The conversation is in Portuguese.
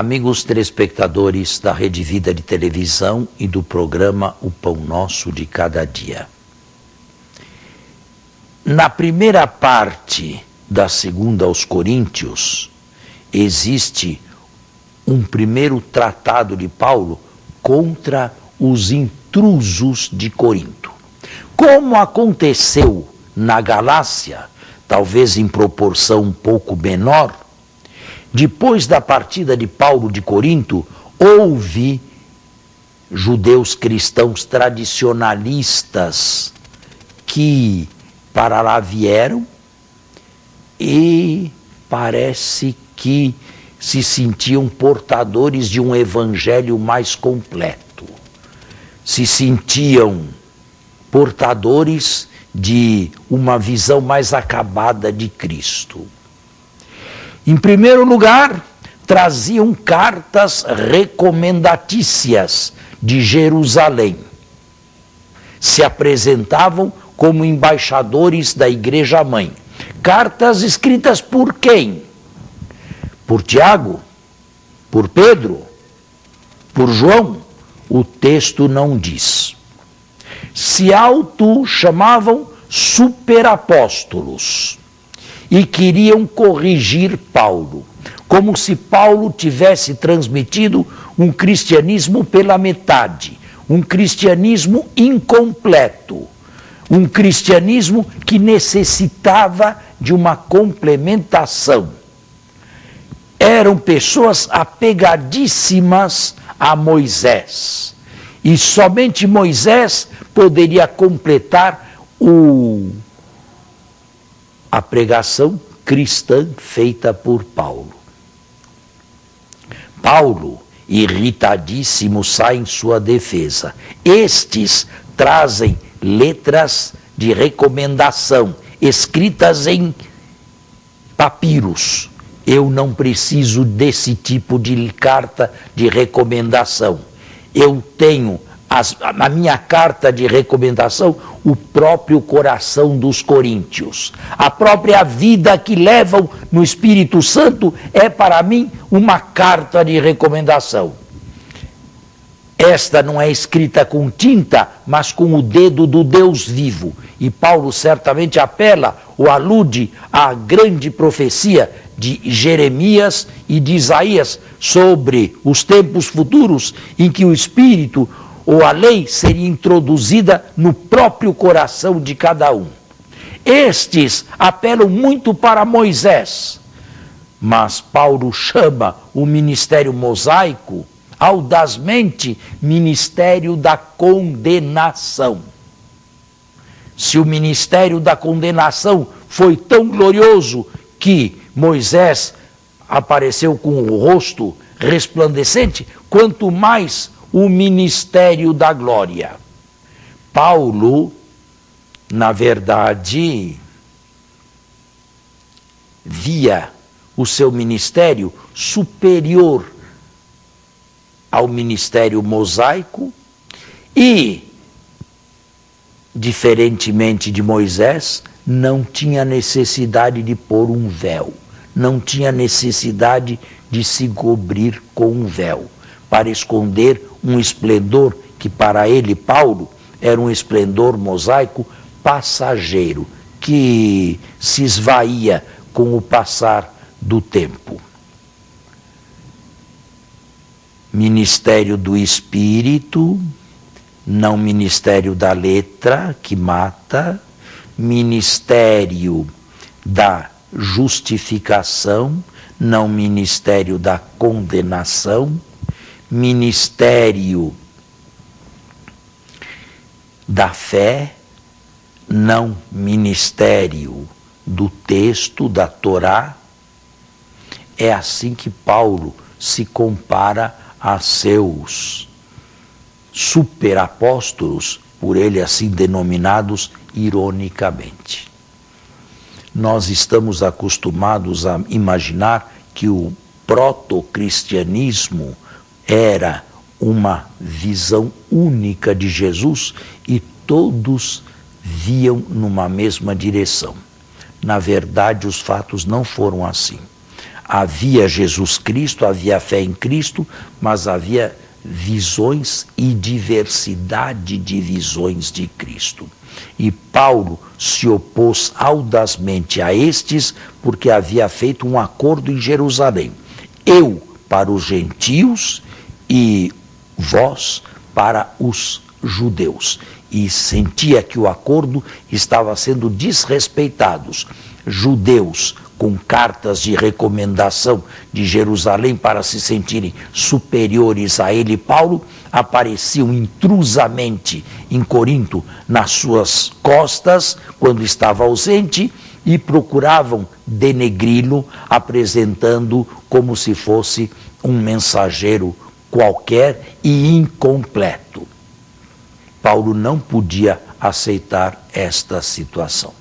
Amigos telespectadores da Rede Vida de Televisão e do programa O Pão Nosso de Cada Dia. Na primeira parte da segunda aos Coríntios, existe um primeiro tratado de Paulo contra os intrusos de Corinto. Como aconteceu na Galácia, talvez em proporção um pouco menor, depois da partida de Paulo de Corinto, houve judeus cristãos tradicionalistas que para lá vieram e parece que se sentiam portadores de um evangelho mais completo. Se sentiam portadores de uma visão mais acabada de Cristo. Em primeiro lugar, traziam cartas recomendatícias de Jerusalém. Se apresentavam como embaixadores da Igreja Mãe. Cartas escritas por quem? Por Tiago? Por Pedro? Por João? O texto não diz. Se auto-chamavam superapóstolos e queriam corrigir Paulo, como se Paulo tivesse transmitido um cristianismo pela metade, um cristianismo incompleto, um cristianismo que necessitava de uma complementação. Eram pessoas apegadíssimas a Moisés, e somente Moisés poderia completar a pregação cristã feita por Paulo. Paulo, irritadíssimo, sai em sua defesa. Estes trazem letras de recomendação, escritas em papiros. Eu não preciso desse tipo de carta de recomendação. Eu tenho na minha carta de recomendação o próprio coração dos coríntios. A própria vida que levam no Espírito Santo é para mim uma carta de recomendação. Esta não é escrita com tinta, mas com o dedo do Deus vivo. E Paulo certamente apela ou alude à grande profecia de Jeremias e de Isaías sobre os tempos futuros em que o Espírito ou a lei seria introduzida no próprio coração de cada um. Estes apelam muito para Moisés, mas Paulo chama o ministério mosaico audazmente ministério da condenação. Se o ministério da condenação foi tão glorioso que Moisés apareceu com o rosto resplandecente, quanto mais o ministério da glória. Paulo, na verdade, via o seu ministério superior ao ministério mosaico e, diferentemente de Moisés, não tinha necessidade de pôr um véu, não tinha necessidade de se cobrir com um véu, para esconder um esplendor que para ele, Paulo, era um esplendor mosaico passageiro, que se esvaía com o passar do tempo. Ministério do Espírito, não ministério da letra, que mata, ministério da justificação, não ministério da condenação, ministério da fé, não ministério do texto, da Torá. É assim que Paulo se compara a seus superapóstolos, por ele assim denominados ironicamente. Nós estamos acostumados a imaginar que o proto-cristianismo era uma visão única de Jesus e todos viam numa mesma direção. Na verdade, os fatos não foram assim. Havia Jesus Cristo, havia fé em Cristo, mas havia visões e diversidade de visões de Cristo. E Paulo se opôs audazmente a estes, porque havia feito um acordo em Jerusalém. Eu para os gentios e vós para os judeus. E sentia que o acordo estava sendo desrespeitado. Judeus com cartas de recomendação de Jerusalém para se sentirem superiores a ele, Paulo, apareciam intrusamente em Corinto nas suas costas, quando estava ausente, e procuravam denegri-lo, apresentando como se fosse um mensageiro qualquer e incompleto. Paulo não podia aceitar esta situação.